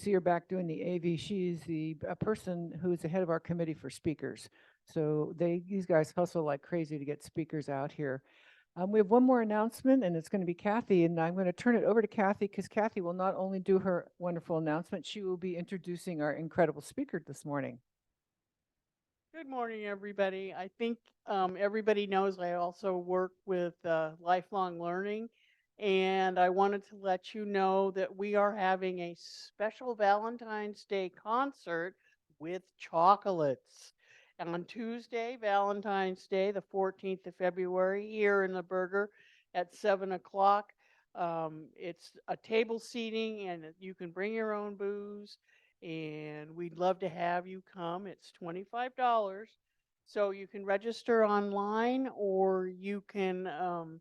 See her back doing the AV. She's the person who's the head of our committee for speakers. So these guys hustle like crazy to get speakers out here. We have one more announcement, and it's going to be Kathy, and I'm going to turn it over to Kathy because Kathy will not only do her wonderful announcement, she will be introducing our incredible speaker this morning. Good morning, everybody. I think everybody knows I also work with lifelong learning, and I wanted to let you know that we are having a special Valentine's Day concert with chocolates. On Tuesday, Valentine's Day, the 14th of February, here in the Burger at 7 o'clock. It's a table seating, and you can bring your own booze, and we'd love to have you come. It's $25. So you can register online, or you can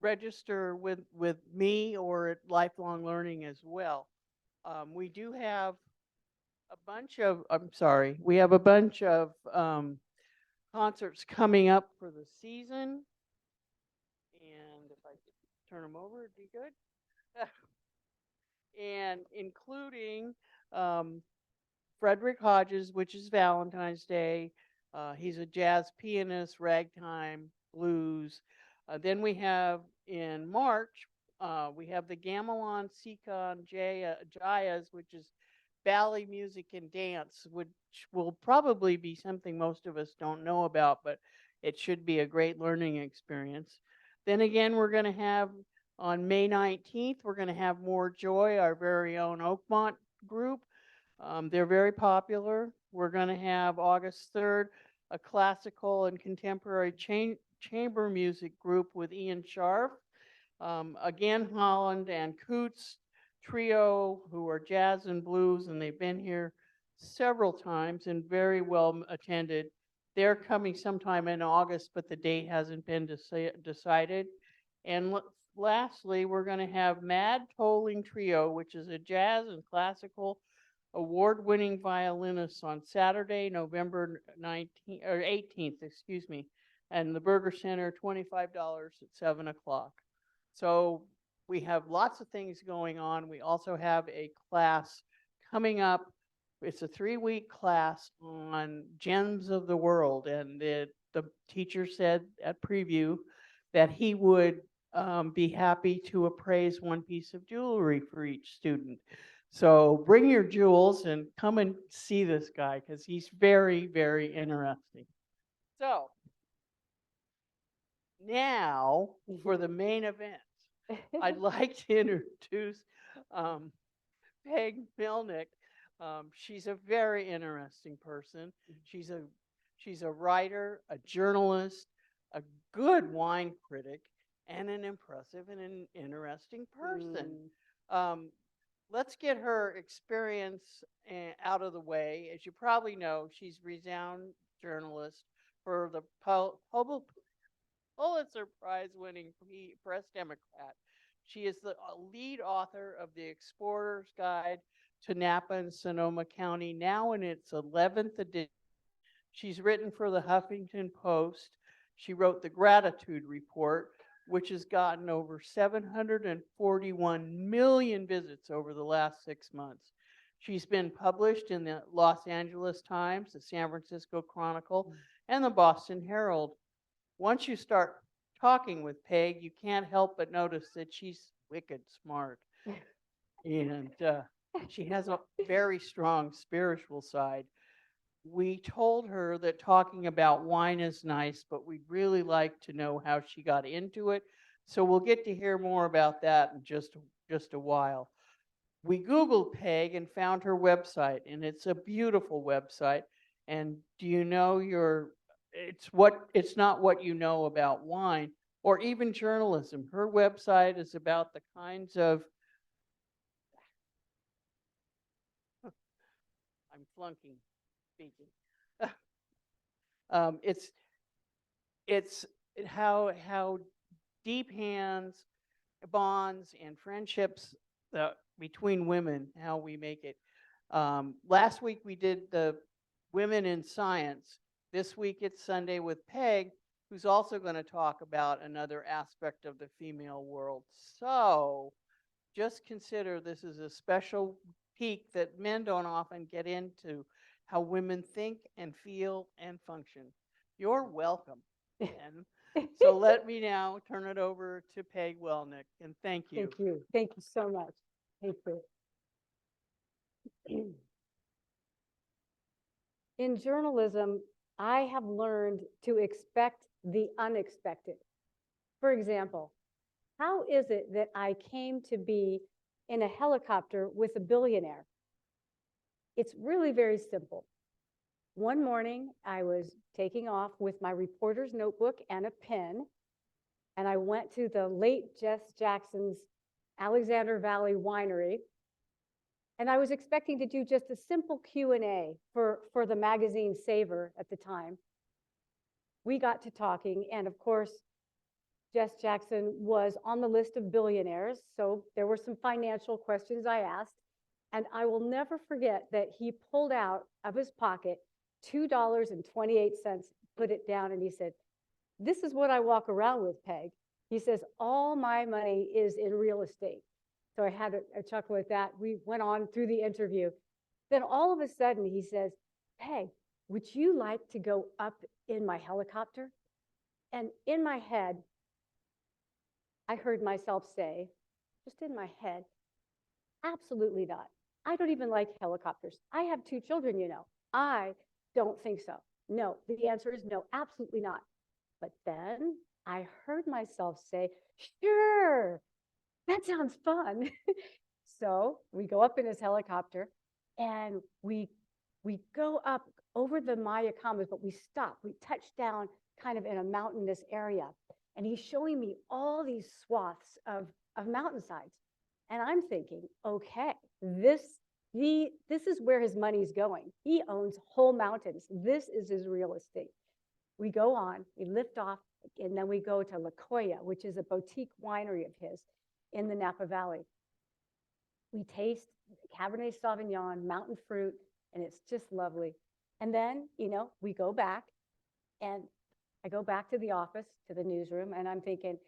register with me or at Lifelong Learning as well. We do have a bunch of, we have a bunch of concerts coming up for the season. And if I could turn them over, it'd be good. And including Frederick Hodges, which is Valentine's Day. He's a jazz pianist, ragtime, blues. Then we have in March, we have the Gamelan Sikon Jayas, which is ballet music and dance, which will probably be something most of us don't know about, but it should be a great learning experience. Then again, we're going to have on May 19th, we're going to have More Joy, our very own Oakmont group. They're very popular. We're going to have August 3rd, a classical and contemporary chamber music group with Ian Sharf. Again, Holland and Coots trio, who are jazz and blues, and they've been here several times and very well attended. They're coming sometime in August, but the date hasn't been decided. And lastly, we're going to have Mad Tolling Trio, which is a jazz and classical award-winning violinist on Saturday, November 19th or 18th, excuse me, and the Burger Center, $25 at 7 o'clock. So we have lots of things going on. We also have a class coming up. It's a 3-week class on gems of the world, and the teacher said at preview that he would be happy to appraise one piece of jewelry for each student. So bring your jewels and come and see this guy because he's very, very interesting. So now for the main event, I'd like to introduce Peg Melnik. She's a very interesting person. She's a writer, a journalist, a good wine critic, and an impressive and an interesting person. Let's get her experience out of the way. As you probably know, she's a renowned journalist for the Pulitzer Prize-winning Press Democrat. She is the lead author of The Explorer's Guide to Napa and Sonoma County, now in its 11th edition. She's written for the Huffington Post. She wrote the Gratitude Report, which has gotten over 741 million visits over the last 6 months. She's been published in the Los Angeles Times, the San Francisco Chronicle, and the Boston Herald. Once you start talking with Peg, you can't help but notice that she's wicked smart. And she has a very strong spiritual side. We told her that talking about wine is nice, but we'd really like to know how she got into it. So we'll get to hear more about that in just a while. We Googled Peg and found her website, and it's a beautiful website. And do you know it's not what you know about wine or even journalism. Her website is about the kinds of I'm flunking speaking. It's how deep hands, bonds, and friendships between women, how we make it. Last week we did the Women in Science. This week it's Sunday with Peg, who's also going to talk about another aspect of the female world. So just consider this is a special peek that men don't often get into, how women think and feel and function. You're welcome, Ben. So let me now turn it over to Peg Welnick, and thank you. Thank you. Thank you so much. Thank you. In journalism, I have learned to expect the unexpected. For example, how is it that I came to be in a helicopter with a billionaire? It's really very simple. One morning, I was taking off with my reporter's notebook and a pen, and I went to the late Jess Jackson's Alexander Valley Winery, and I was expecting to do just a simple Q&A for the magazine Savor at the time. We got to talking, and of course, Jess Jackson was on the list of billionaires, so there were some financial questions I asked, and I will never forget that he pulled out of his pocket $2.28, put it down, and he said, "This is what I walk around with, Peg." He says, "All my money is in real estate." So I had a chuckle at that. We went on through the interview. Then all of a sudden he says, "Peg, would you like to go up in my helicopter?" And in my head, I heard myself say, just in my head, "Absolutely not. I don't even like helicopters. I have 2 children, you know. I don't think so. No, the answer is no, absolutely not." But then I heard myself say, "Sure, that sounds fun." So we go up in his helicopter and we go up over the Mayacamas, but we stop. We touch down kind of in a mountainous area. And he's showing me all these swaths of mountainsides. And I'm thinking, okay, this is where his money's going. He owns whole mountains. This is his real estate. We go on, we lift off, and then we go to La Coya, which is a boutique winery of his in the Napa Valley. We taste Cabernet Sauvignon, mountain fruit, and it's just lovely. And then, we go back, and I go back to the office, to the newsroom, and I'm thinking,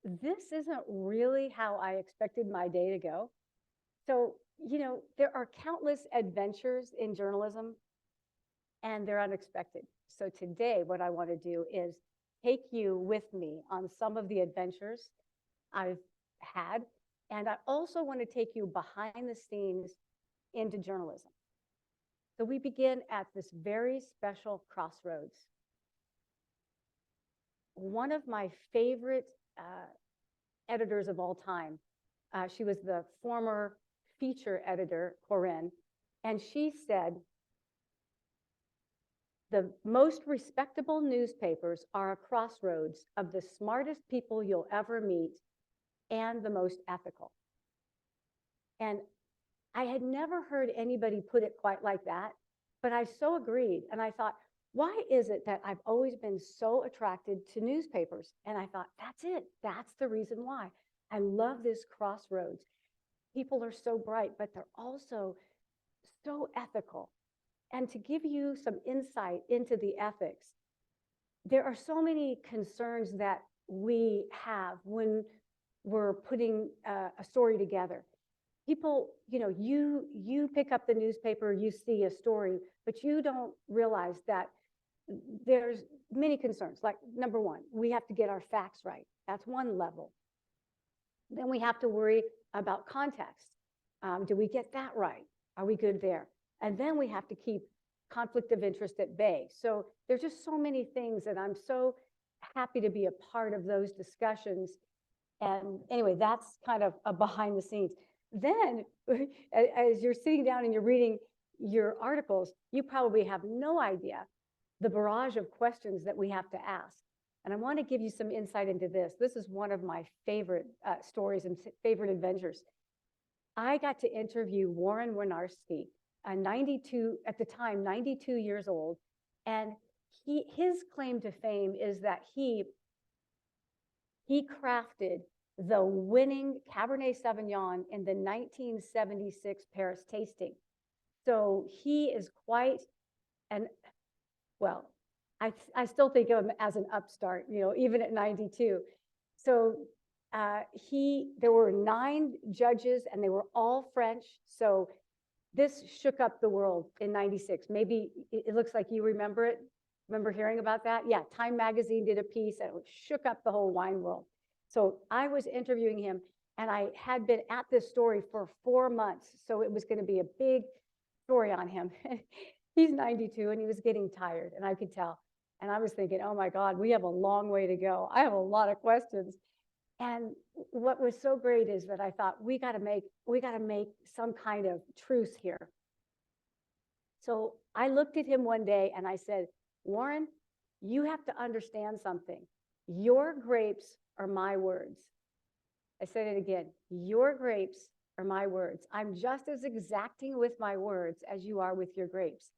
this isn't really how I expected my day to go. So, there are countless adventures in journalism, and they're unexpected. So today, what I want to do is take you with me on some of the adventures I've had, and I also want to take you behind the scenes into journalism. So we begin at this very special crossroads. One of my favorite editors of all time, she was the former feature editor, Corinne, and she said, "The most respectable newspapers are a crossroads of the smartest people you'll ever meet and the most ethical." And I had never heard anybody put it quite like that, but I so agreed. And I thought, why is it that I've always been so attracted to newspapers? And I thought, that's it. That's the reason why. I love this crossroads. People are so bright, but they're also so ethical. And to give you some insight into the ethics, there are so many concerns that we have when we're putting a story together. People, you pick up the newspaper, you see a story, but you don't realize that there's many concerns. Like, number one, we have to get our facts right. That's one level. Then we have to worry about context. Do we get that right? Are we good there? And then we have to keep conflict of interest at bay. So there's just so many things, and I'm so happy to be a part of those discussions. And anyway, that's kind of a behind the scenes. Then, as you're sitting down and you're reading your articles, you probably have no idea the barrage of questions that we have to ask. And I want to give you some insight into this. This is one of my favorite stories and favorite adventures. I got to interview Warren Wynarski, at the time, 92 years old. And his claim to fame is that he crafted the winning Cabernet Sauvignon in the 1976 Paris tasting. So he is quite I still think of him as an upstart, even at 92. So there were 9 judges and they were all French. So this shook up the world in 96. Maybe it looks like you remember it. Remember hearing about that? Yeah, Time Magazine did a piece and it shook up the whole wine world. So I was interviewing him and I had been at this story for 4 months. So it was going to be a big story on him. He's 92 and he was getting tired and I could tell. And I was thinking, oh my God, we have a long way to go. I have a lot of questions. And what was so great is that I thought we got to make some kind of truce here. So I looked at him one day and I said, Warren, you have to understand something. Your grapes are my words. I said it again. Your grapes are my words. I'm just as exacting with my words as you are with your grapes.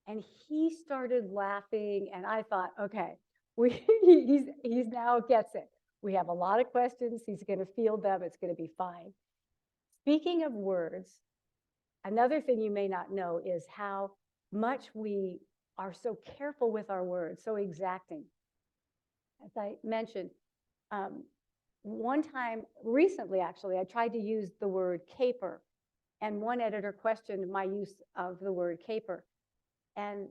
And he started laughing and I thought, okay, he's now gets it. We have a lot of questions. He's going to field them. It's going to be fine. Speaking of words, another thing you may not know is how much we are so careful with our words, so exacting. As I mentioned, one time recently, actually, I tried to use the word caper, and one editor questioned my use of the word caper. And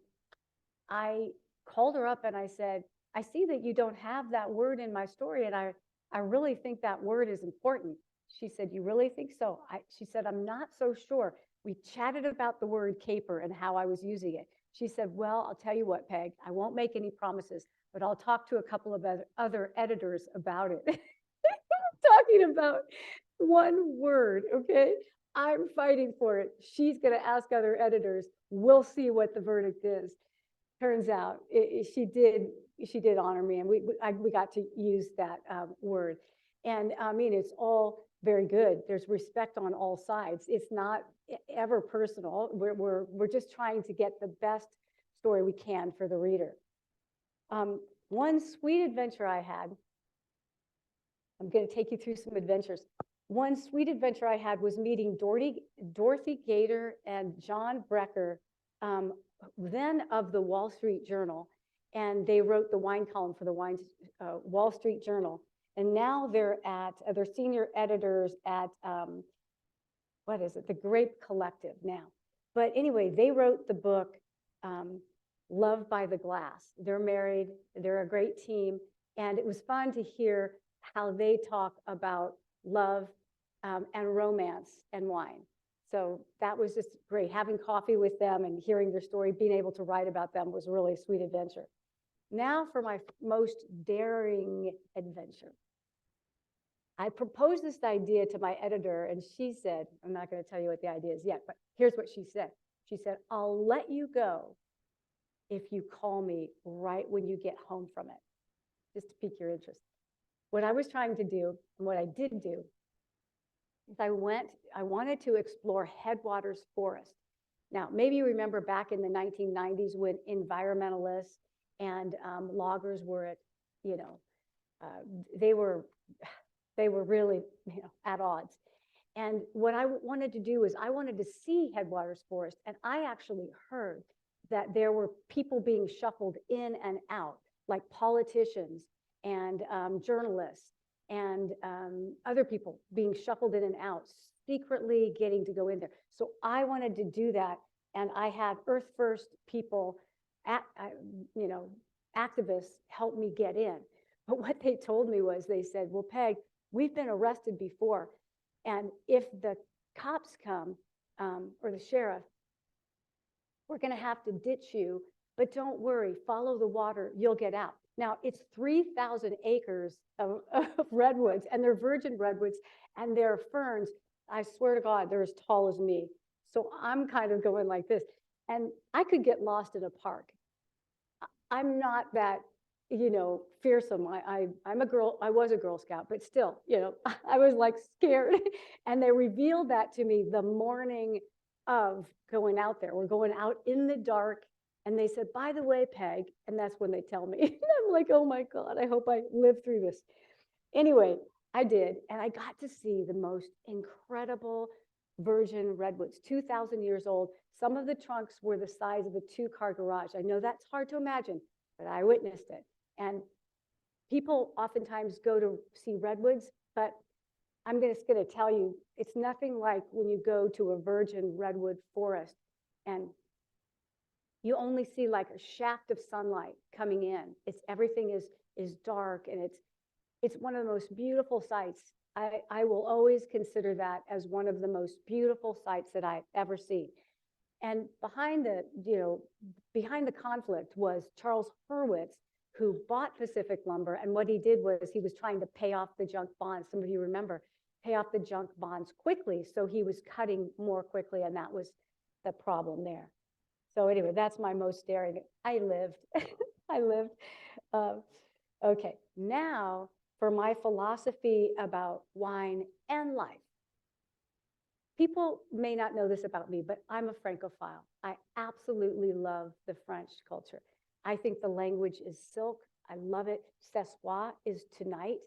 I called her up and I said, I see that you don't have that word in my story, and I really think that word is important. She said, you really think so? She said, I'm not so sure. We chatted about the word caper and how I was using it. She said, well, I'll tell you what, Peg, I won't make any promises, but I'll talk to a couple of other editors about it. Talking about one word, okay? I'm fighting for it. She's going to ask other editors. We'll see what the verdict is. Turns out she did honor me, and we got to use that word. And I mean, it's all very good. There's respect on all sides. It's not ever personal. We're just trying to get the best story we can for the reader. One sweet adventure I had, I'm going to take you through some adventures. One sweet adventure I had was meeting Dorothy Gator and John Brecker, then of the Wall Street Journal, and they wrote the wine column for the Wall Street Journal. And now they're senior editors at, what is it? The Grape Collective now. But anyway, they wrote the book, Love by the Glass. They're married, they're a great team. And it was fun to hear how they talk about love and romance and wine. So that was just great. Having coffee with them and hearing their story, being able to write about them was really a sweet adventure. Now for my most daring adventure. I proposed this idea to my editor and she said, I'm not going to tell you what the idea is yet, but here's what she said. She said, I'll let you go if you call me right when you get home from it, just to pique your interest. What I was trying to do and what I did do is I wanted to explore Headwaters Forest. Now, maybe you remember back in the 1990s when environmentalists and loggers were at, they were really, at odds. And what I wanted to do is I wanted to see Headwaters Forest, and I actually heard that there were people being shuffled in and out, like politicians and journalists and other people being shuffled in and out, secretly getting to go in there. So I wanted to do that, and I had Earth First people, activists help me get in. But what they told me was, they said, well, Peg, we've been arrested before, and if the cops come, or the sheriff, we're going to have to ditch you, but don't worry, follow the water, you'll get out. Now, it's 3,000 acres of redwoods, and they're virgin redwoods, and they're ferns. I swear to God, they're as tall as me. So I'm kind of going like this, and I could get lost in a park. I'm not that, fearsome. I'm a girl, I was a Girl Scout, but still, I was like scared. And they revealed that to me the morning of going out there. We're going out in the dark. And they said, by the way, Peg, and that's when they tell me. And I'm like, oh my God, I hope I live through this. Anyway, I did. And I got to see the most incredible virgin redwoods, 2,000 years old. Some of the trunks were the size of a 2-car garage. I know that's hard to imagine, but I witnessed it. And people oftentimes go to see redwoods but I'm just going to tell you, it's nothing like when you go to a virgin redwood forest and you only see like a shaft of sunlight coming in. Everything is dark, and it's one of the most beautiful sights. I will always consider that as one of the most beautiful sights that I've ever seen. And behind the conflict was Charles Hurwitz, who bought Pacific Lumber. And what he did was he was trying to pay off the junk bonds. Some of you remember, pay off the junk bonds quickly. So he was cutting more quickly, and that was the problem there. So anyway, that's my most daring. I lived. I lived. Okay, now for my philosophy about wine and life. People may not know this about me, but I'm a Francophile. I absolutely love the French culture. I think the language is silk. I love it. Ce soir is tonight.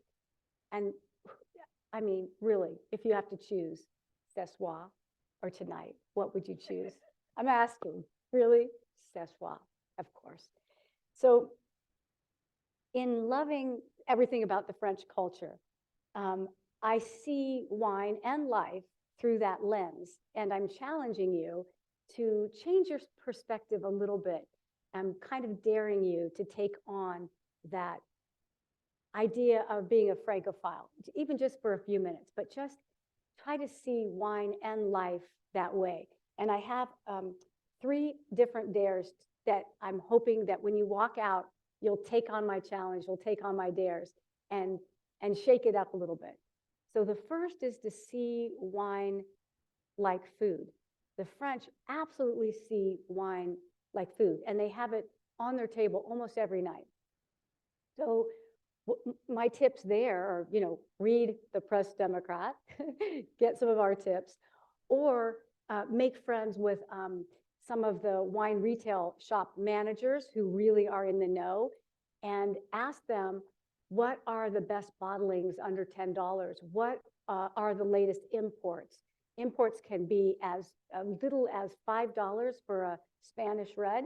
And I mean, really, if you have to choose ce soir or tonight, what would you choose? I'm asking, really? Ce soir, of course. So in loving everything about the French culture, I see wine and life through that lens. And I'm challenging you to change your perspective a little bit. I'm kind of daring you to take on that idea of being a Francophile, even just for a few minutes, but just try to see wine and life that way. And I have 3 different dares that I'm hoping that when you walk out, you'll take on my challenge, you'll take on my dares and shake it up a little bit. So the first is to see wine like food. The French absolutely see wine like food, and they have it on their table almost every night. So my tips there are, read the Press Democrat, get some of our tips, or make friends with some of the wine retail shop managers who really are in the know, and ask them, what are the best bottlings under $10? What are the latest imports? Imports can be as little as $5 for a Spanish red.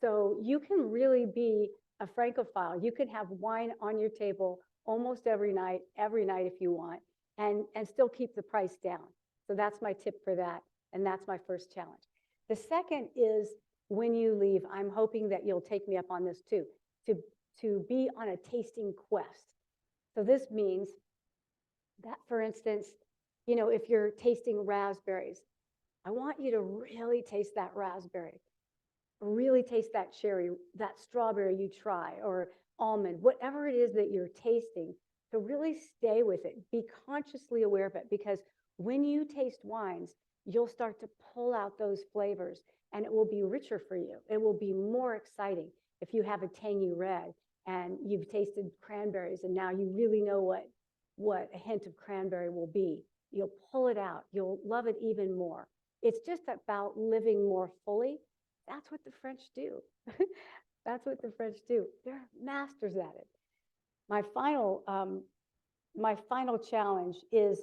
So you can really be a Francophile. You can have wine on your table almost every night if you want, and still keep the price down. So that's my tip for that. And that's my first challenge. The second is, when you leave, I'm hoping that you'll take me up on this too, to be on a tasting quest. So this means that, for instance, if you're tasting raspberries, I want you to really taste that raspberry, really taste that cherry, that strawberry you try, or almond, whatever it is that you're tasting, to really stay with it. Be consciously aware of it, because when you taste wines, you'll start to pull out those flavors, and it will be richer for you. It will be more exciting. If you have a tangy red and you've tasted cranberries and now you really know what a hint of cranberry will be, you'll pull it out. You'll love it even more. It's just about living more fully. That's what the French do. That's what the French do. They're masters at it. My final challenge is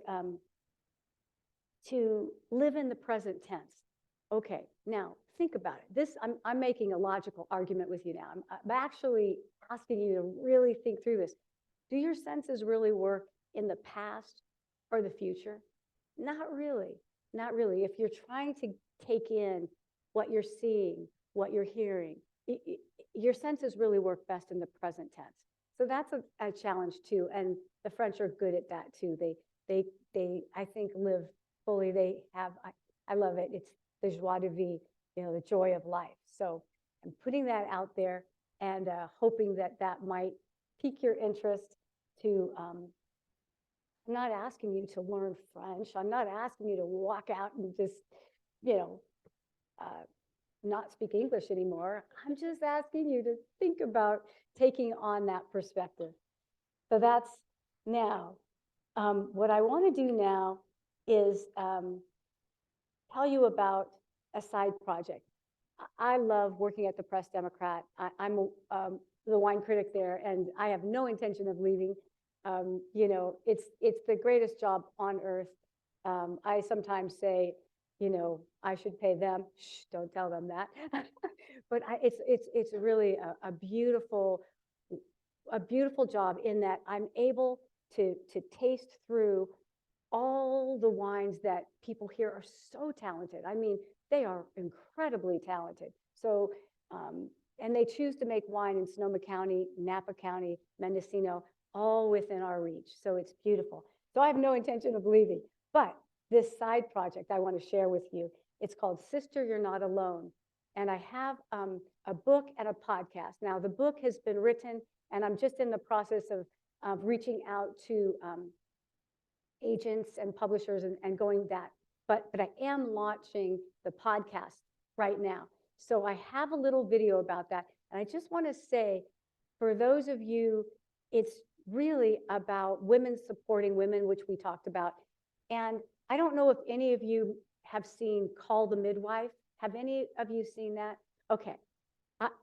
to live in the present tense. Okay, now think about it. I'm making a logical argument with you now. I'm actually asking you to really think through this. Do your senses really work in the past or the future? Not really, not really. If you're trying to take in what you're seeing, what you're hearing, your senses really work best in the present tense. So that's a challenge too. And the French are good at that too. They I think, live fully. They have, I love it. It's the joie de vivre, the joy of life. So I'm putting that out there and hoping that might pique your interest to, I'm not asking you to learn French. I'm not asking you to walk out and just, not speak English anymore. I'm just asking you to think about taking on that perspective. So that's now. What I want to do now is tell you about a side project. I love working at the Press Democrat. I'm the wine critic there, and I have no intention of leaving. It's the greatest job on earth. I sometimes say, I should pay them. Shh, don't tell them that. But it's really a beautiful job, in that I'm able to taste through all the wines that people here are so talented. I mean, they are incredibly talented. So, and they choose to make wine in Sonoma County, Napa County, Mendocino, all within our reach. So it's beautiful. So I have no intention of leaving. But this side project I want to share with you, it's called Sister, You're Not Alone. And I have a book and a podcast. Now, the book has been written, and I'm just in the process of reaching out to agents and publishers and going that. But I am launching the podcast right now. So I have a little video about that. And I just want to say, for those of you, it's really about women supporting women, which we talked about. And I don't know if any of you have seen Call the Midwife. Have any of you seen that? Okay.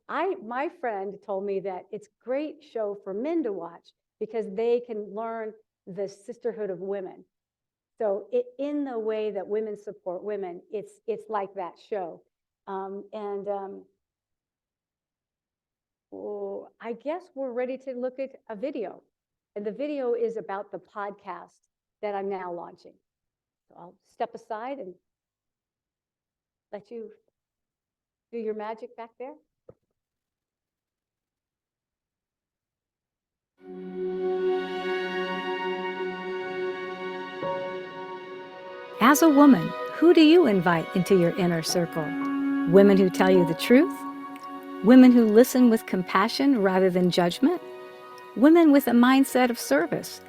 My friend told me that it's a great show for men to watch because they can learn the sisterhood of women. So in the way that women support women, it's like that show. Oh, I guess we're ready to look at a video. And the video is about the podcast that I'm now launching. So I'll step aside and let you do your magic back there. As a woman, who do you invite into your inner circle? Women who tell you the truth? Women who listen with compassion rather than judgment? Women with a mindset of service?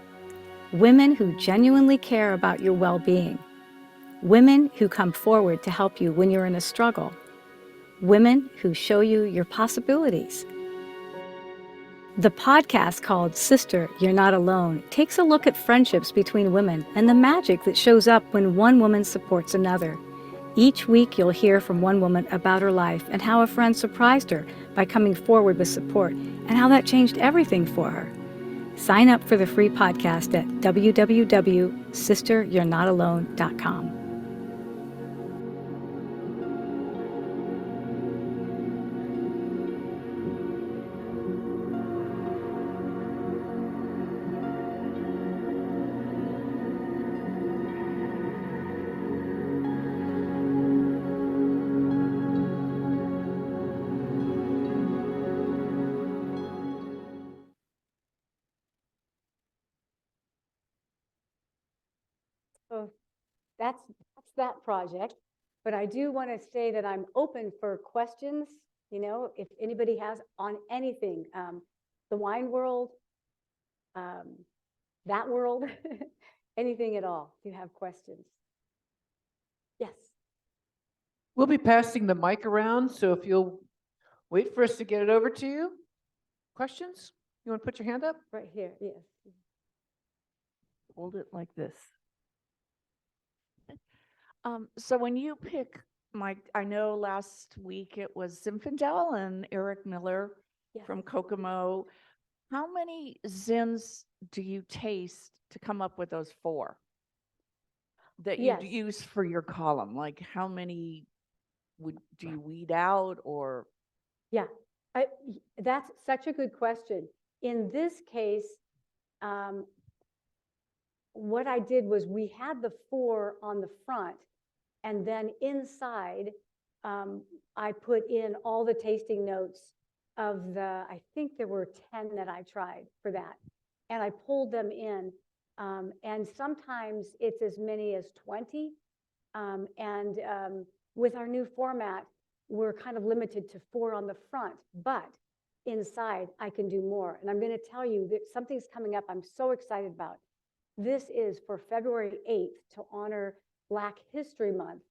Women who genuinely care about your well-being? Women who come forward to help you when you're in a struggle? Women who show you your possibilities? The podcast called Sister, You're Not Alone takes a look at friendships between women and the magic that shows up when one woman supports another. Each week you'll hear from one woman about her life and how a friend surprised her by coming forward with support and how that changed everything for her. Sign up for the free podcast at www.sisteryou'renotalone.com. So that's that project. But I do want to say that I'm open for questions, if anybody has on anything, the wine world, that world, anything at all, if you have questions. Yes. We'll be passing the mic around, so if you'll wait for us to get it over to you. Questions? You want to put your hand up? Right here, yes. Hold it like this. So when you pick, Mike, I know last week it was Zinfandel and Eric Miller Yes. from Kokomo. How many Zins do you taste to come up with those 4 that you Yes. use for your column? Like how many do you weed out or? Yeah, that's such a good question. In this case, what I did was we had the 4 on the front, and then inside, I put in all the tasting notes of I think there were 10 that I tried for that. And I pulled them in. And sometimes it's as many as 20. With our new format, we're kind of limited to 4 on the front, but inside I can do more. And I'm going to tell you that something's coming up I'm so excited about. This is for February 8th to honor Black History Month.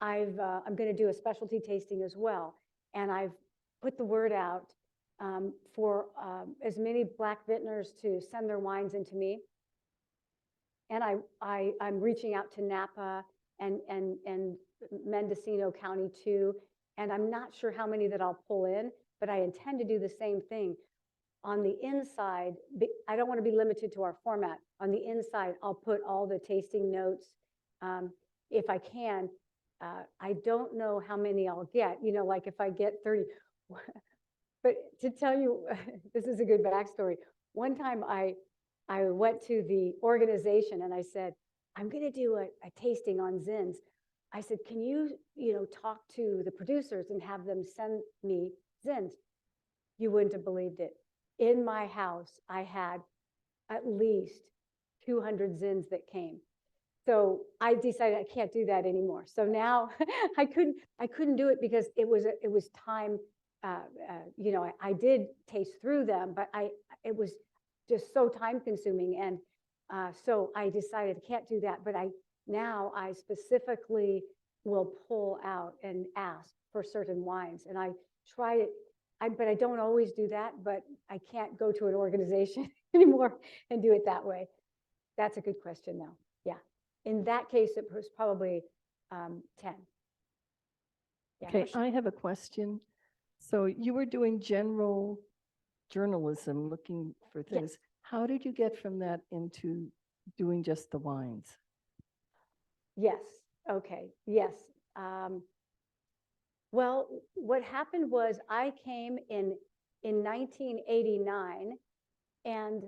I'm going to do a specialty tasting as well. And I've put the word out for as many Black vintners to send their wines into me. And I'm reaching out to Napa and Mendocino County too. And I'm not sure how many that I'll pull in, but I intend to do the same thing. On the inside, I don't want to be limited to our format. On the inside, I'll put all the tasting notes if I can. I don't know how many I'll get, like if I get 30. But to tell you, this is a good backstory. One time I I went to the organization and I said, I'm going to do a tasting on Zins. I said, can you, talk to the producers and have them send me Zins? You wouldn't have believed it. In my house, I had at least 200 Zins that came. So I decided I can't do that anymore. So now I couldn't do it because it was time. I did taste through them, but it was just so time consuming. And so I decided I can't do that. But now I specifically will pull out and ask for certain wines. And I try it, but I don't always do that, but I can't go to an organization anymore and do it that way. That's a good question though. Yeah. In that case, it was probably 10. Yeah, Okay, question? I have a question. So you were doing general journalism, looking for things. How did you get from that into doing just the wines? Yes. Okay. Yes. Well, what happened was I came in 1989, and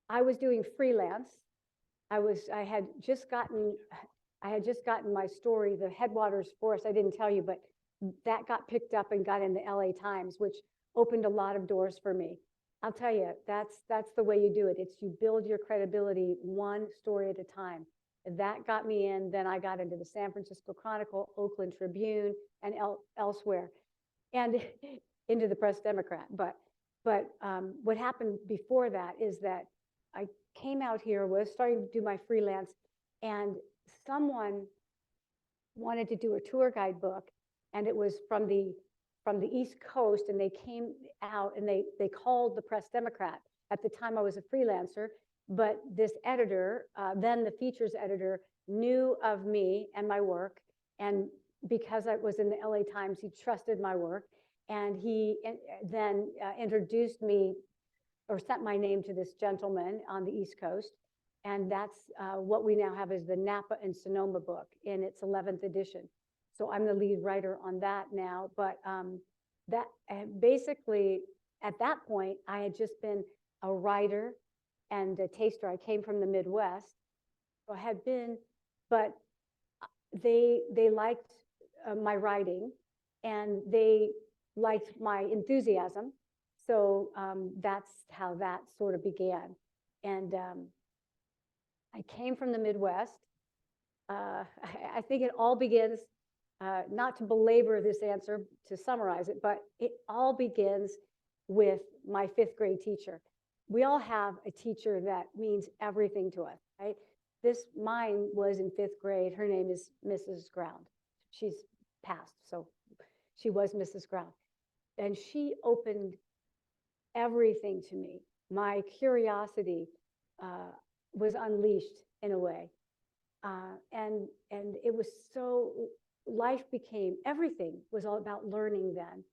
I was doing freelance. I had just gotten my story, the Headwaters Forest. I didn't tell you, but that got picked up and got in the LA Times, which opened a lot of doors for me. I'll tell you, that's the way you do it. It's you build your credibility one story at a time. That got me in. Then I got into the San Francisco Chronicle, Oakland Tribune, and elsewhere, and into the Press Democrat. But what happened before that is that I came out here, was starting to do my freelance, and someone wanted to do a tour guide book, and it was from the East Coast, and they came out and they called the Press Democrat. At the time I was a freelancer, but this editor, then the features editor, knew of me and my work, and because I was in the LA Times, he trusted my work, and he then introduced me or sent my name to this gentleman on the East Coast. And that's what we now have is the Napa and Sonoma book in its 11th edition. So I'm the lead writer on that now. But that basically, at that point, I had just been a writer and a taster. I came from the Midwest. So I had been, but they liked my writing, and they liked my enthusiasm. So that's how that sort of began. And I came from the Midwest. I think it all begins, not to belabor this answer, to summarize it, but it all begins with my 5th grade teacher. We all have a teacher that means everything to us, right? Mine was in 5th grade. Her name is Mrs. Ground. She's passed, so she was Mrs. Ground. And she opened everything to me. My curiosity was unleashed in a way. And it was so, life became, everything was all about learning then.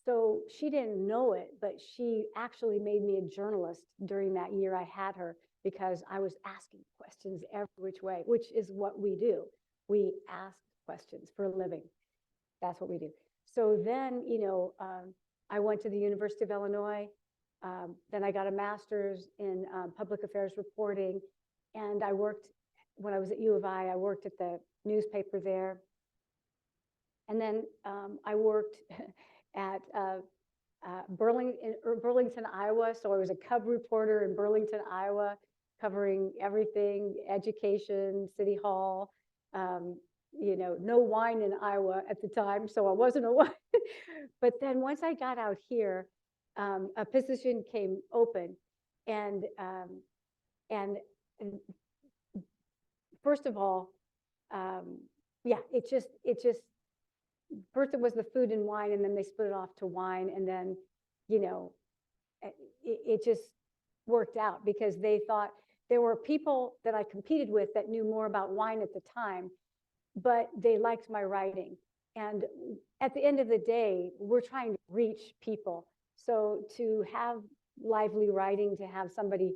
So she didn't know it, but she actually made me a journalist during that year I had her, because I was asking questions every which way, which is what we do. We ask questions for a living. That's what we do. So then, I went to the University of Illinois. Then I got a master's in public affairs reporting, and I worked, when I was at U of I worked at the newspaper there. And then I worked at Burlington, Iowa. So I was a cub reporter in Burlington, Iowa, covering everything, education, City Hall. No wine in Iowa at the time, so I wasn't a wine. But then once I got out here, a position came open, and first of all, it just first it was the food and wine, and then they split it off to wine, and then it just worked out, because they thought there were people that I competed with that knew more about wine at the time, but they liked my writing. And at the end of the day, we're trying to reach people. So to have lively writing, to have somebody,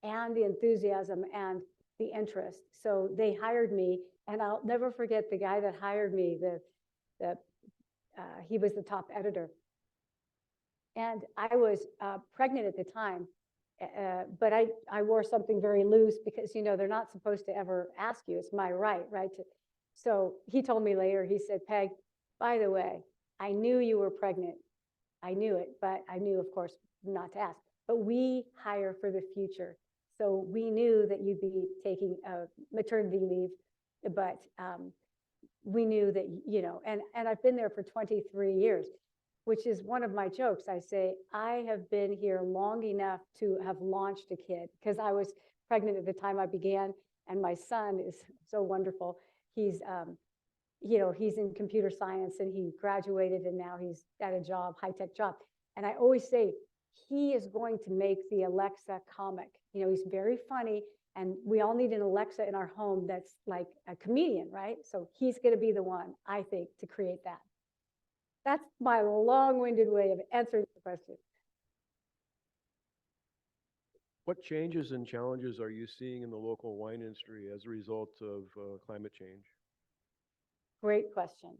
and the enthusiasm and the interest. So they hired me, and I'll never forget the guy that hired me. He was the top editor. And I was pregnant at the time. But I wore something very loose because, you know, they're not supposed to ever ask you. It's my right, right? So he told me later, he said, Peg, by the way, I knew you were pregnant. I knew it, but I knew, of course, not to ask. But we hire for the future. So we knew that you'd be taking a maternity leave, but we knew that, you know, and I've been there for 23 years, which is one of my jokes. I say, I have been here long enough to have launched a kid, because I was pregnant at the time I began, and my son is so wonderful. He's, you know, he's in computer science, and he graduated, and now he's at a job, high-tech job. And I always say, he is going to make the Alexa comic. You know, he's very funny, and we all need an Alexa in our home that's like a comedian, right? So he's going to be the one, I think, to create that. That's my long-winded way of answering the question. What changes and challenges are you seeing in the local wine industry as a result of climate change? Great question.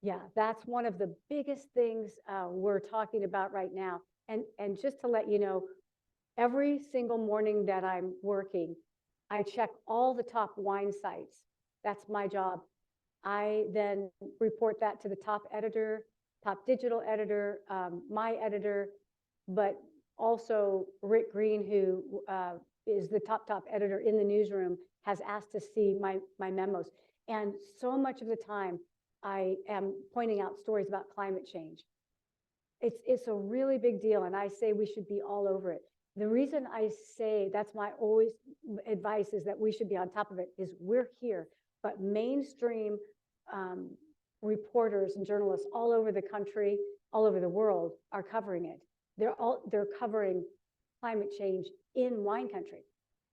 Yeah, that's one of the biggest things we're talking about right now. And just to let you know, every single morning that I'm working, I check all the top wine sites. That's my job. I then report that to the top editor, top digital editor, my editor, but also Rick Green, who is the top editor in the newsroom, has asked to see my memos. And so much of the time, I am pointing out stories about climate change. It's a really big deal, and I say we should be all over it. The reason I say that's my always advice is that we should be on top of it is we're here, but mainstream reporters and journalists all over the country, all over the world are covering it. They're covering climate change in wine country.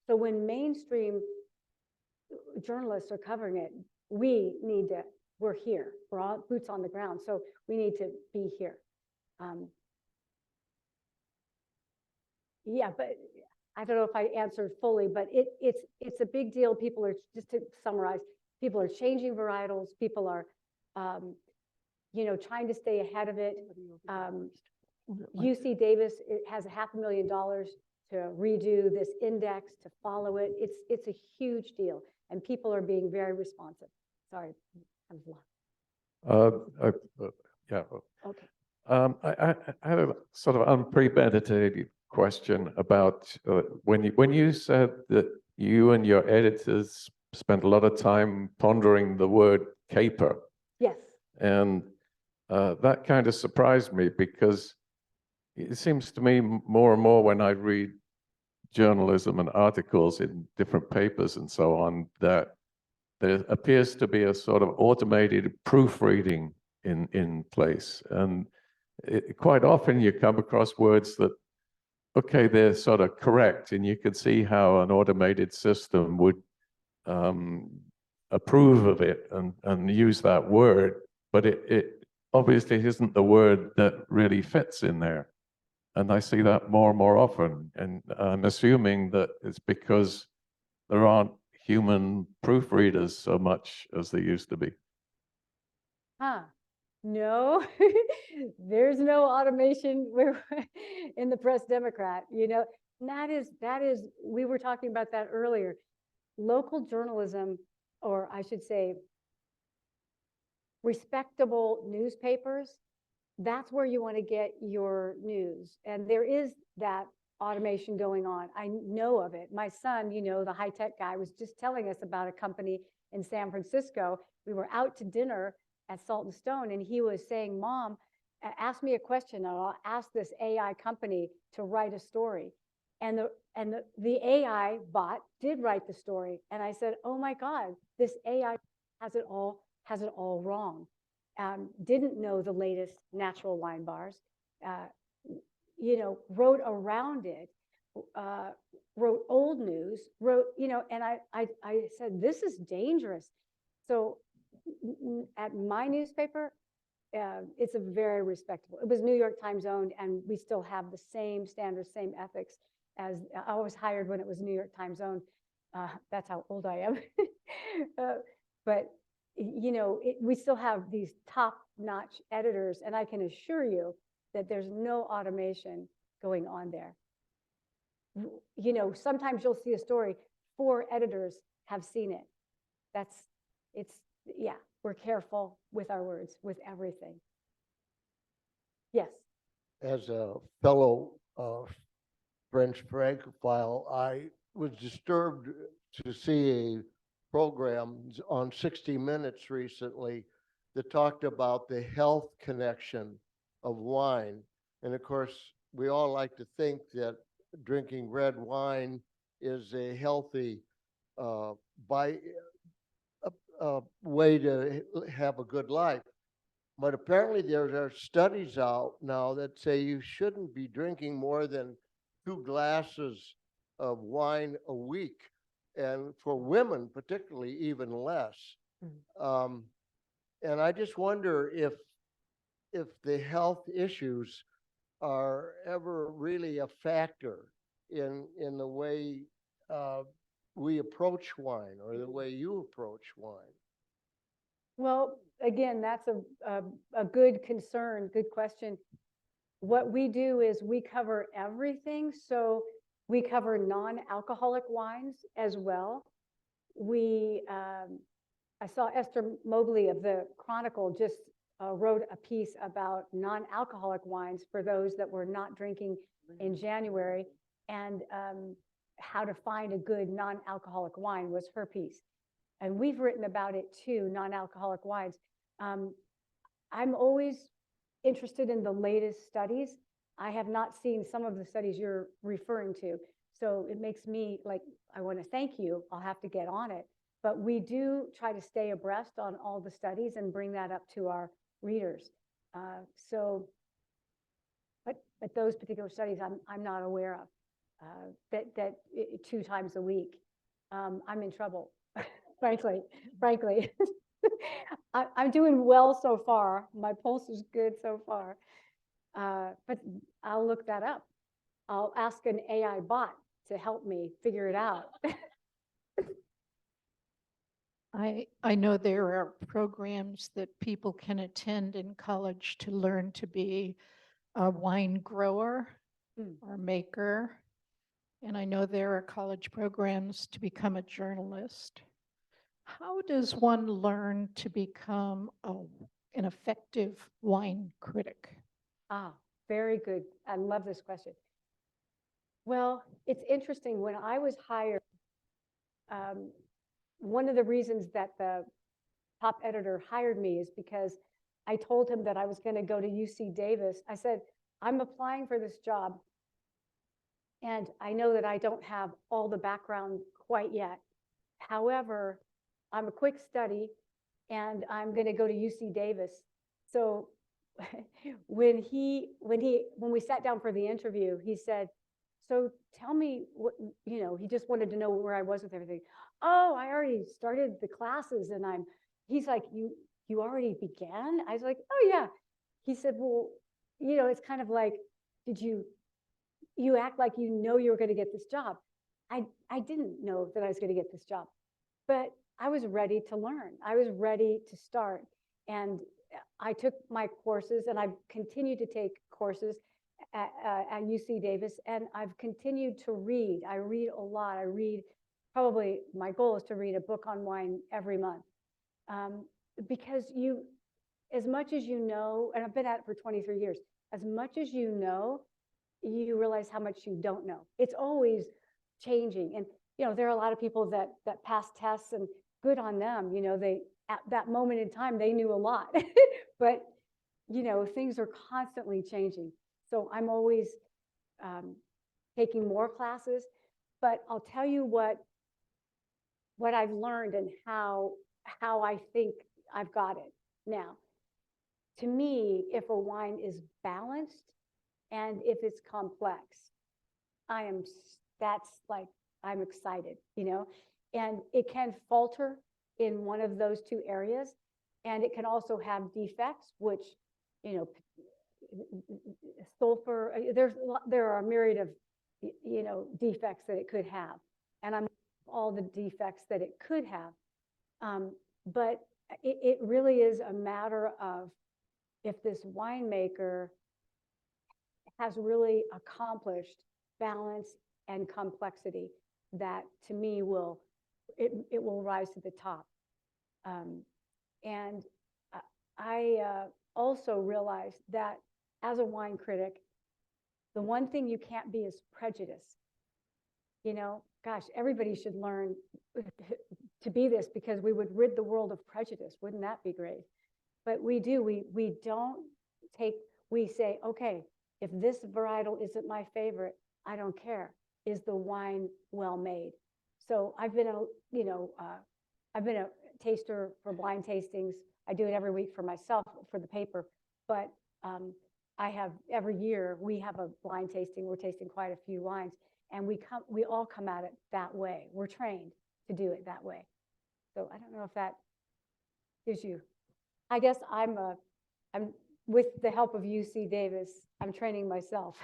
So when mainstream journalists are covering it, we're here. We're all boots on the ground, so we need to be here. Yeah, but I don't know if I answered fully, but it's a big deal. People are, just to summarize, people are changing varietals. People are, you know, trying to stay ahead of it. UC Davis, it has $500,000 to redo this index, to follow it. It's a huge deal, and people are being very responsive. Sorry, that was a lot. Yeah. Okay. I have a sort of unpremeditated question about when you said that you and your editors spent a lot of time pondering the word caper. Yes. And that kind of surprised me, because it seems to me more and more when I read journalism and articles in different papers and so on, that there appears to be a sort of automated proofreading in place. And quite often you come across words that, okay, they're sort of correct, and you can see how an automated system would approve of it and use that word, but it obviously isn't the word that really fits in there. And I see that more and more often, and I'm assuming that it's because there aren't human proofreaders so much as there used to be. No, there's no automation in the Press Democrat, you know. That is, we were talking about that earlier. Local journalism, or I should say, respectable newspapers, that's where you want to get your news. And there is that automation going on. I know of it. My son, you know, the high-tech guy, was just telling us about a company in San Francisco. We were out to dinner at Salt and Stone, and he was saying, Mom, ask me a question, and I'll ask this AI company to write a story. And the AI bot did write the story. And I said, oh my God, this AI has it all wrong. Didn't know the latest natural wine bars, you know, wrote around it, wrote old news, you know, and I said, this is dangerous. So at my newspaper, it's a very respectable, it was New York Times owned, and we still have the same standards, same ethics as I was hired when it was New York Times owned. That's how old I am. But you know, we still have these top-notch editors, and I can assure you that there's no automation going on there. you know, sometimes you'll see a story, 4 editors have seen it. Yeah, we're careful with our words, with everything. Yes. As a fellow French Francophile, I was disturbed to see a program on 60 Minutes recently that talked about the health connection of wine. And of course, we all like to think that drinking red wine is a healthy way to have a good life. But apparently there are studies out now that say you shouldn't be drinking more than 2 glasses of wine a week. And for women particularly, even less. And I just wonder if the health issues are ever really a factor in the way we approach wine or the way you approach wine. Well, again, that's a good concern, good question. What we do is we cover everything. So we cover non-alcoholic wines as well. I saw Esther Mobley of the Chronicle just wrote a piece about non-alcoholic wines for those that were not drinking in January, and how to find a good non-alcoholic wine was her piece. And we've written about it too, non-alcoholic wines. I'm always interested in the latest studies. I have not seen some of the studies you're referring to. So it makes me like, I want to thank you. I'll have to get on it. But we do try to stay abreast on all the studies and bring that up to our readers. But those particular studies I'm not aware of. That 2 times a week, I'm in trouble. Frankly, I'm doing well so far. My pulse is good so far. But I'll look that up. I'll ask an AI bot to help me figure it out. I know there are programs that people can attend in college to learn to be a wine grower or maker. And I know there are college programs to become a journalist. How does one learn to become an effective wine critic? Very good. I love this question. Well, it's interesting. When I was hired, one of the reasons that the top editor hired me is because I told him that I was going to go to UC Davis. I said, I'm applying for this job, and I know that I don't have all the background quite yet. However, I'm a quick study, and I'm going to go to UC Davis. So when we sat down for the interview, he said, so tell me what, he just wanted to know where I was with everything. Oh, I already started the classes, and he's like, you already began? I was like, oh yeah. He said, well, it's kind of like, did you act like you were going to get this job? I didn't know that I was going to get this job, but I was ready to learn. I was ready to start. And I took my courses, and I've continued to take courses at UC Davis, and I've continued to read. I read a lot. Probably my goal is to read a book on wine every month. Because as much as you know, and I've been at it for 23 years, as much as you know, you realize how much you don't know. It's always changing. And, there are a lot of people that pass tests, and good on them. They, at that moment in time, they knew a lot, but, things are constantly changing. So I'm always taking more classes, but I'll tell you what I've learned and how I think I've got it now. To me, if a wine is balanced and if it's complex, I'm excited, and it can falter in one of those 2 areas, and it can also have defects, which, sulfur, there are a myriad of, defects that it could have, and I'm all the defects that it could have. But it really is a matter of if this winemaker has really accomplished balance and complexity that to me it will rise to the top. And I also realized that as a wine critic, the one thing you can't be is prejudice. You know, gosh, everybody should learn to be this, because we would rid the world of prejudice. Wouldn't that be great? But we do, we don't we say, okay, if this varietal isn't my favorite, I don't care. Is the wine well made? So I've been I've been a taster for blind tastings. I do it every week for myself for the paper, but I have every year we have a blind tasting. We're tasting quite a few wines, and we all come at it that way. We're trained to do it that way. So I don't know if that gives you. I guess I'm with the help of UC Davis, I'm training myself.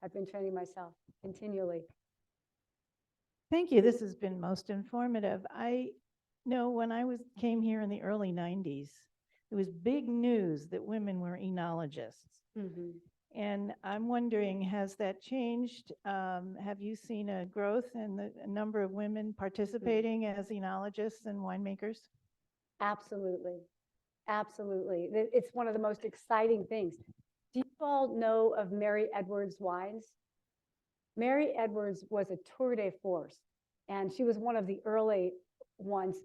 I've been training myself continually. Thank you. This has been most informative. I know when I came here in the early 90s, it was big news that women were enologists. Mm-hmm. And I'm wondering, has that changed? Have you seen a growth in the number of women participating as enologists and winemakers? Absolutely. Absolutely. It's one of the most exciting things. Do you all know of Mary Edwards wines? Mary Edwards was a tour de force, and she was one of the early ones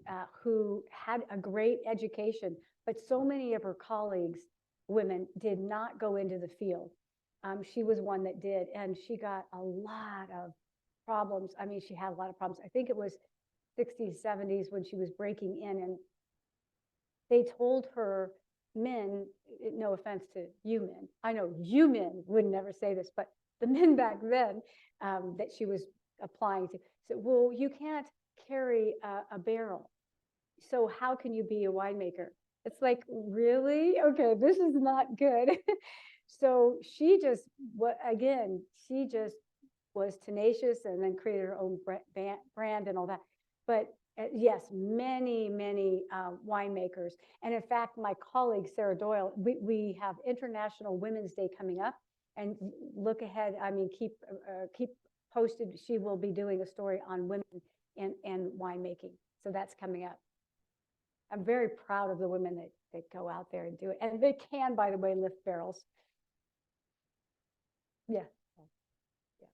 who had a great education, but so many of her colleagues, women, did not go into the field. She was one that did, and she got a lot of problems. I mean, she had a lot of problems. I think it was 60s, 70s when she was breaking in, and they told her, men, no offense to you men, I know you men would never say this, but the men back then that she was applying to said, well, you can't carry a barrel. So how can you be a winemaker? It's like, really? Okay, this is not good. So she just was tenacious and then created her own brand and all that. But yes, many winemakers. And in fact, my colleague, Sarah Doyle, we have International Women's Day coming up, and look ahead. I mean, keep posted. She will be doing a story on women and winemaking. So that's coming up. I'm very proud of the women that go out there and do it. And they can, by the way, lift barrels. Yeah. Yeah.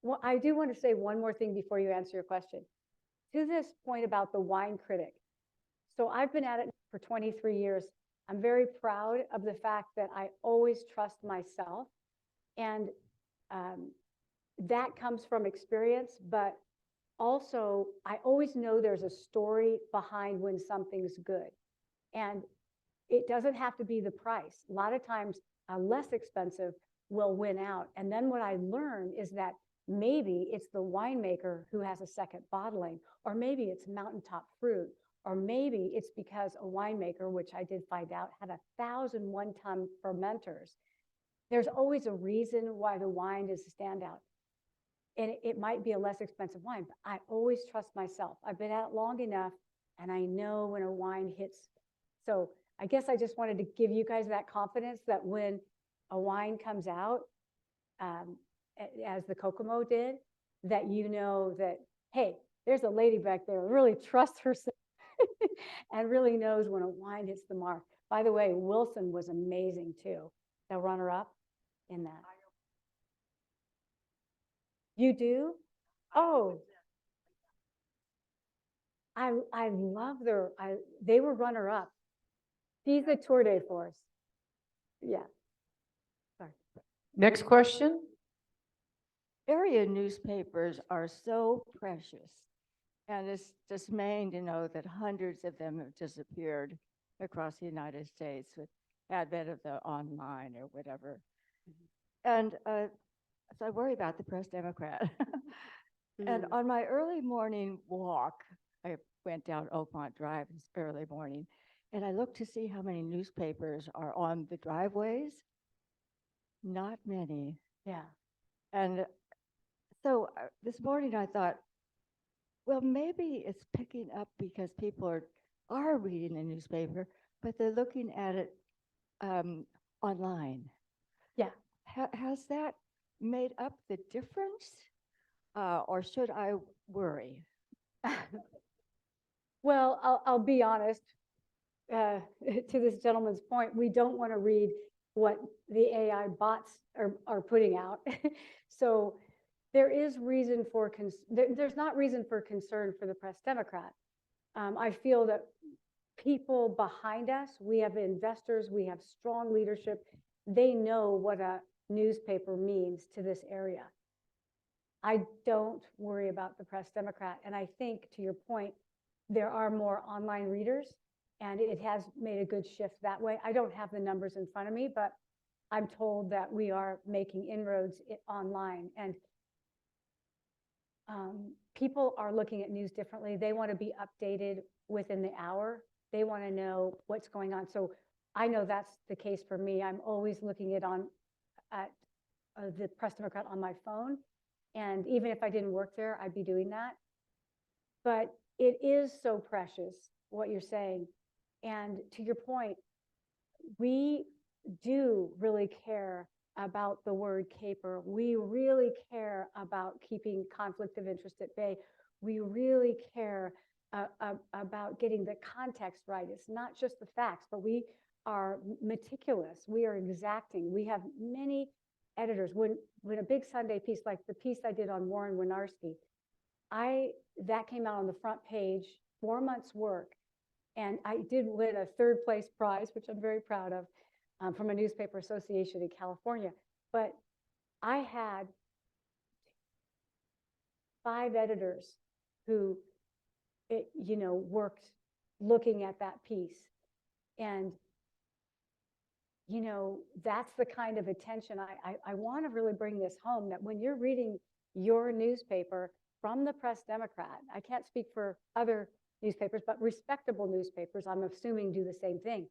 Well, I do want to say one more thing before you answer your question. To this point about the wine critic. So I've been at it for 23 years. I'm very proud of the fact that I always trust myself. And that comes from experience, but also I always know there's a story behind when something's good. And it doesn't have to be the price. A lot of times less expensive will win out. And then what I learn is that maybe it's the winemaker who has a second bottling, or maybe it's mountaintop fruit, or maybe it's because a winemaker, which I did find out, had 1,000 one-ton fermenters. There's always a reason why the wine is a standout. And it might be a less expensive wine, but I always trust myself. I've been at it long enough, and I know when a wine hits. So I guess I just wanted to give you guys that confidence that when a wine comes out, as the Kokomo did, that you know that, hey, there's a lady back there who really trusts herself and really knows when a wine hits the mark. By the way, Wilson was amazing too, the runner-up in that. You do? Oh, I love they were runner-up. She's a tour de force. Yeah. Sorry. Next question. Area newspapers are so precious, and it's dismaying to know that hundreds of them have disappeared across the United States with advent of the online or whatever. And so I worry about the Press Democrat. And on my early morning walk, I went down Oakmont Drive this early morning, and I looked to see how many newspapers are on the driveways. Not many. Yeah. And so this morning I thought, well, maybe it's picking up because people are reading the newspaper, but they're looking at it online. Yeah. Has that made up the difference? Or should I worry? Well, I'll be honest, to this gentleman's point, we don't want to read what the AI bots are putting out. So there is reason for, there's not reason for concern for the Press Democrat. I feel that people behind us, we have investors, we have strong leadership. They know what a newspaper means to this area. I don't worry about the Press Democrat. And I think, to your point, there are more online readers, and it has made a good shift that way. I don't have the numbers in front of me, but I'm told that we are making inroads online. And people are looking at news differently. They want to be updated within the hour. They want to know what's going on. So I know that's the case for me. I'm always looking at the Press Democrat on my phone. And even if I didn't work there, I'd be doing that. But it is so precious, what you're saying. And to your point, we do really care about the word caper. We really care about keeping conflict of interest at bay. We really care about getting the context right. It's not just the facts, but we are meticulous. We are exacting. We have many editors. When a big Sunday piece, like the piece I did on Warren Winarski, that came out on the front page, 4 months work. And I did win a 3rd place prize, which I'm very proud of, from a newspaper association in California. But I had 5 editors who, worked looking at that piece. And, that's the kind of attention I want to really bring this home, that when you're reading your newspaper from the Press Democrat, I can't speak for other newspapers, but respectable newspapers, I'm assuming, do the same thing.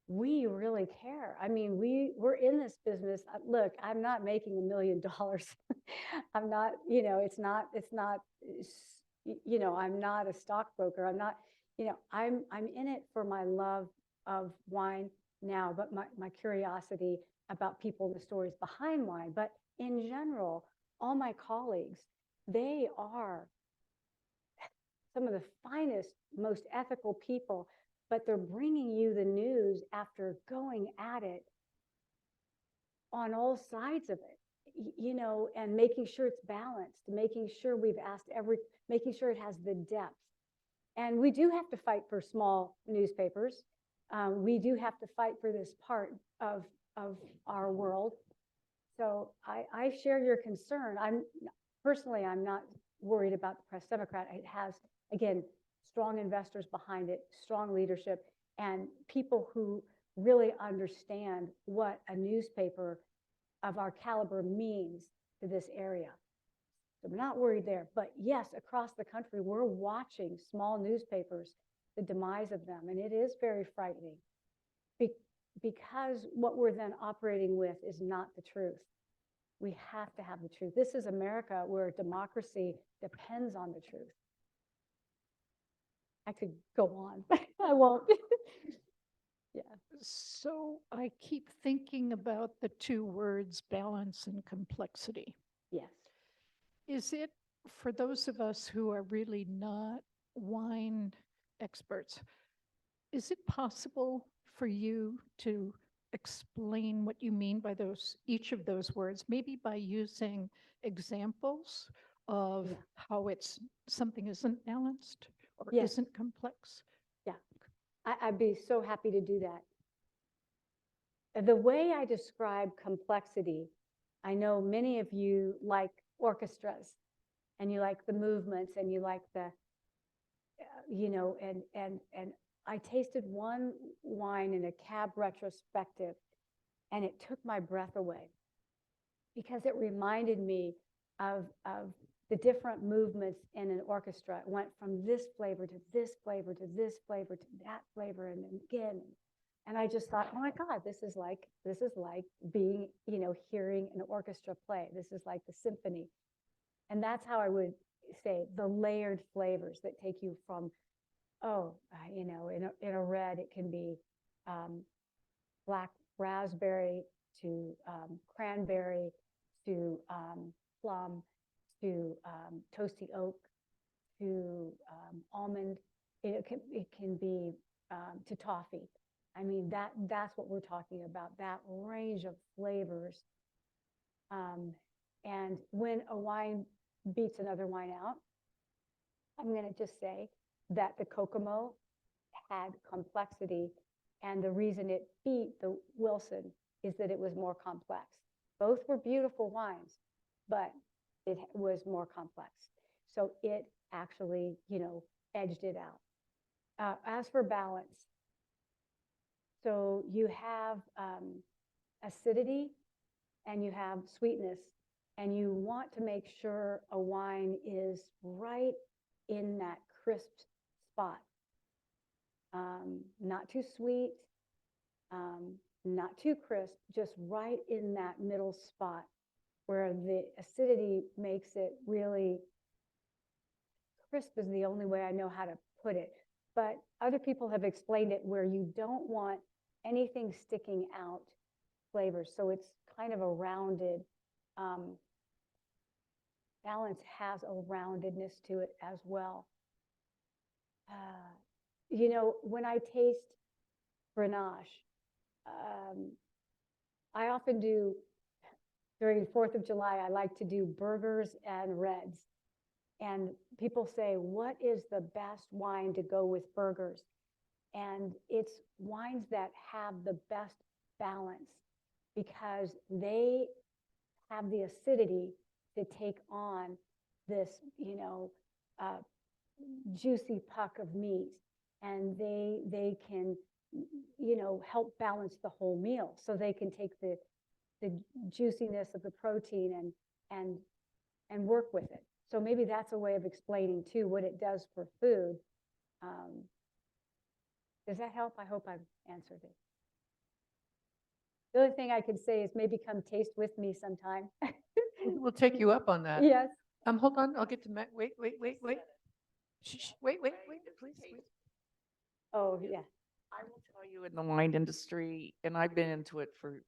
We really care. I mean, we're in this business. Look, I'm not making $1 million. I'm not, it's not, I'm not a stockbroker. I'm not, I'm in it for my love of wine now, but my curiosity about people and the stories behind wine. But in general, all my colleagues, they are some of the finest, most ethical people, but they're bringing you the news after going at it on all sides of it, and making sure it's balanced, making sure making sure it has the depth. And we do have to fight for small newspapers. We do have to fight for this part of our world. So I share your concern. I'm not worried about the Press Democrat. It has, again, strong investors behind it, strong leadership, and people who really understand what a newspaper of our caliber means to this area. So I'm not worried there. But yes, across the country, we're watching small newspapers, the demise of them, and it is very frightening because what we're then operating with is not the truth. We have to have the truth. This is America, where democracy depends on the truth. I could go on, but I won't. Yeah. So I keep thinking about the 2 words, balance and complexity. Yes. Is it, for those of us who are really not wine experts, is it possible for you to explain what you mean by each of those words, maybe by using examples of how something isn't balanced or isn't complex? Yeah, I'd be so happy to do that. The way I describe complexity, I know many of you like orchestras, and you like the movements, and you like the, and I tasted one wine in a cab retrospective, and it took my breath away because it reminded me of the different movements in an orchestra. It went from this flavor to this flavor to this flavor to that flavor, and then again. And I just thought, oh my God, this is like being, hearing an orchestra play. This is like the symphony. And that's how I would say the layered flavors that take you from, in a red, it can be black raspberry to cranberry to plum, to toasty oak, to almond. It can be to toffee. I mean, that's what we're talking about, that range of flavors. And when a wine beats another wine out, I'm going to just say that the Kokomo had complexity, and the reason it beat the Wilson is that it was more complex. Both were beautiful wines, but it was more complex. So it actually, edged it out. As for balance, so you have acidity and you have sweetness, and you want to make sure a wine is right in that crisp spot. Not too sweet, not too crisp, just right in that middle spot where the acidity makes it really crisp is the only way I know how to put it. But other people have explained it where you don't want anything sticking out flavors. So it's kind of a rounded, balance has a roundedness to it as well. When I taste Grenache, I often do, during 4th of July, I like to do burgers and reds. And people say, what is the best wine to go with burgers? And it's wines that have the best balance because they have the acidity to take on this, juicy puck of meat. And they can, help balance the whole meal. So they can take the juiciness of the protein and work with it. So maybe that's a way of explaining too what it does for food. Does that help? I hope I've answered it. The only thing I could say is maybe come taste with me sometime. We'll take you up on that. Yes. Hold on, I'll get to Matt. Wait. Shh, wait, please. Oh, yeah. I will tell you, in the wine industry, and I've been into it for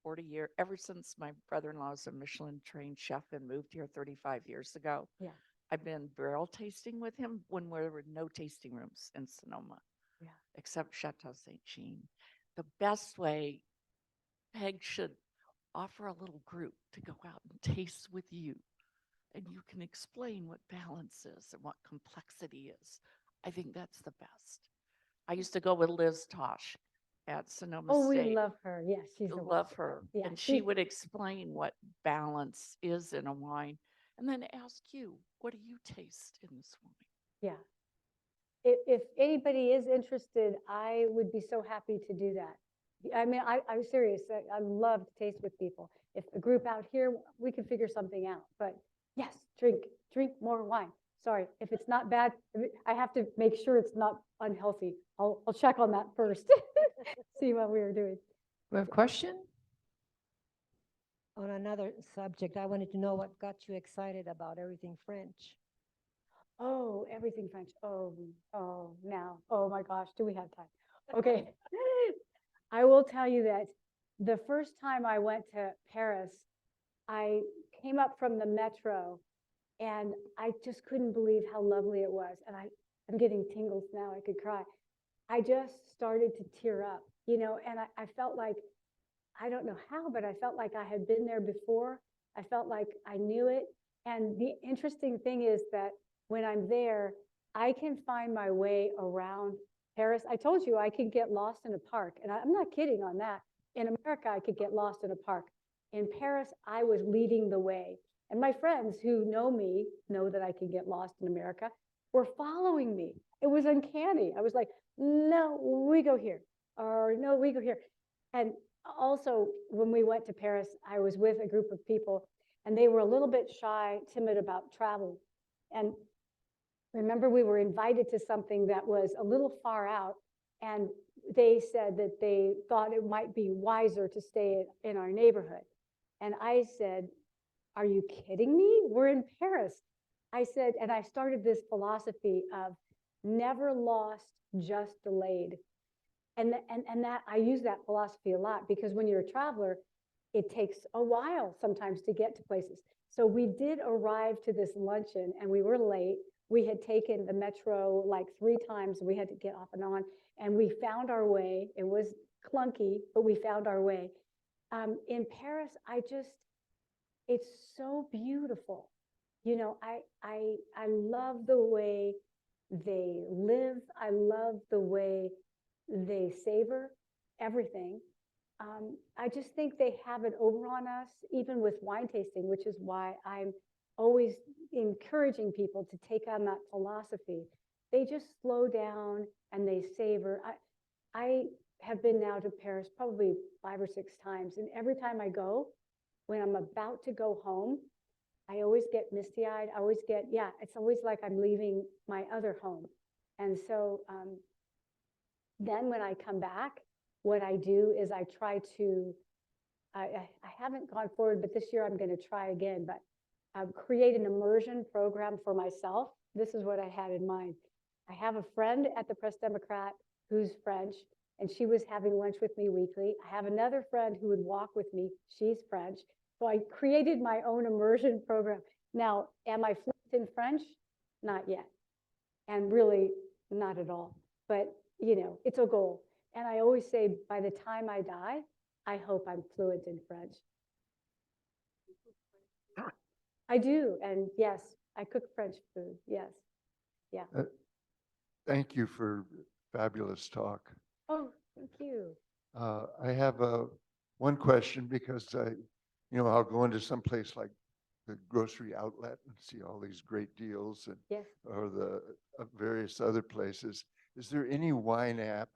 40 years, ever since my brother-in-law is a Michelin-trained chef and moved here 35 years ago. Yeah. I've been barrel tasting with him when there were no tasting rooms in Sonoma, except Chateau St. Jean. The best way, Peg should offer a little group to go out and taste with you, and you can explain what balance is and what complexity is. I think that's the best. I used to go with Liz Tosh at Sonoma State. We love her. Yes, she's a Love her. Yeah, And she would explain what balance is in a wine and then ask you, what do you taste in this wine? Yeah. If anybody is interested, I would be so happy to do that. I mean, I'm serious. I love to taste with people. If a group out here, we can figure something out. But yes, drink more wine. Sorry, if it's not bad, I have to make sure it's not unhealthy. I'll check on that first. See what we were doing. We have a question? On another subject, I wanted to know what got you excited about everything French. Oh, everything French. Oh, now. Oh my gosh, do we have time? Okay. I will tell you that the first time I went to Paris, I came up from the metro and I just couldn't believe how lovely it was. And I'm getting tingles now, I could cry. I just started to tear up, and I felt like, I don't know how, but I felt like I had been there before. I felt like I knew it. And the interesting thing is that when I'm there, I can find my way around Paris. I told you I could get lost in a park, and I'm not kidding on that. In America, I could get lost in a park. In Paris, I was leading the way. And my friends who know me know that I can get lost in America were following me. It was uncanny. I was like, no, we go here, or no, we go here. And also, when we went to Paris, I was with a group of people, and they were a little bit shy, timid about travel. And remember, we were invited to something that was a little far out, and they said that they thought it might be wiser to stay in our neighborhood. And I said, are you kidding me? We're in Paris. I said, and I started this philosophy of never lost, just delayed. And that I use that philosophy a lot, because when you're a traveler, it takes a while sometimes to get to places. So we did arrive to this luncheon and we were late. We had taken the metro like 3 times. We had to get off and on, and we found our way. It was clunky, but we found our way. In Paris, it's so beautiful. You know, I love the way they live. I love the way they savor everything. I just think they have it over on us, even with wine tasting, which is why I'm always encouraging people to take on that philosophy. They just slow down and they savor. I have been now to Paris probably 5 or 6 times, and every time I go, when I'm about to go home, I always get misty-eyed. I always get, yeah, it's always like I'm leaving my other home. And so then when I come back, what I do is I try to, I haven't gone forward, but this year I'm going to try again, but create an immersion program for myself. This is what I had in mind. I have a friend at the Press Democrat who's French, and she was having lunch with me weekly. I have another friend who would walk with me. She's French. So I created my own immersion program. Now, am I fluent in French? Not yet. And really, not at all. But, you know, it's a goal. And I always say, by the time I die, I hope I'm fluent in French. I do. And yes, I cook French food. Yes. Yeah. Thank you for fabulous talk. Oh, thank you. I have one question because I'll go into some place like the grocery outlet and see all these great deals and Yes. or the various other places. Is there any wine app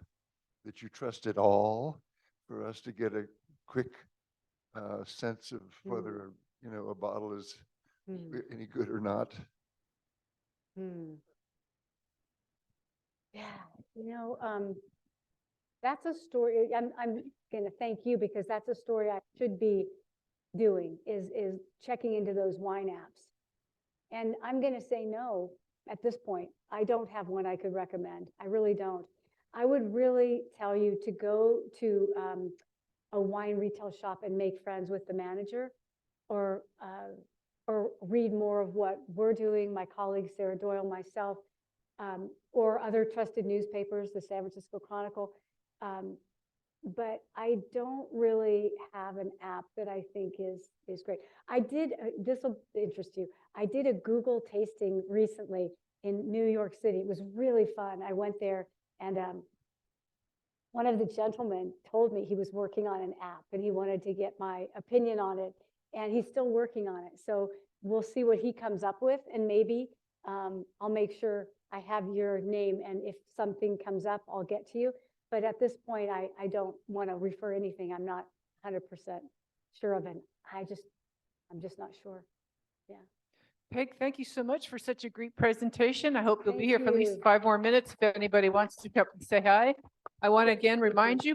that you trust at all for us to get a quick sense of whether a bottle is any good or not? Yeah, that's a story. I'm going to thank you because that's a story I should be doing is checking into those wine apps. And I'm going to say no at this point. I don't have one I could recommend. I really don't. I would really tell you to go to a wine retail shop and make friends with the manager, or read more of what we're doing, my colleague Sarah Doyle, myself, or other trusted newspapers, the San Francisco Chronicle. But I don't really have an app that I think is great. I did, this will interest you, I did a Google tasting recently in New York City. It was really fun. I went there and one of the gentlemen told me he was working on an app and he wanted to get my opinion on it, and he's still working on it. So we'll see what he comes up with, and maybe I'll make sure I have your name, and if something comes up, I'll get to you. But at this point, I don't want to refer anything. I'm not 100% sure of it. I'm just not sure. Yeah. Peg, thank you so much for such a great presentation. I hope you'll be Thank here for at least you. 5 more minutes if anybody wants to come and say hi. I want to again remind you,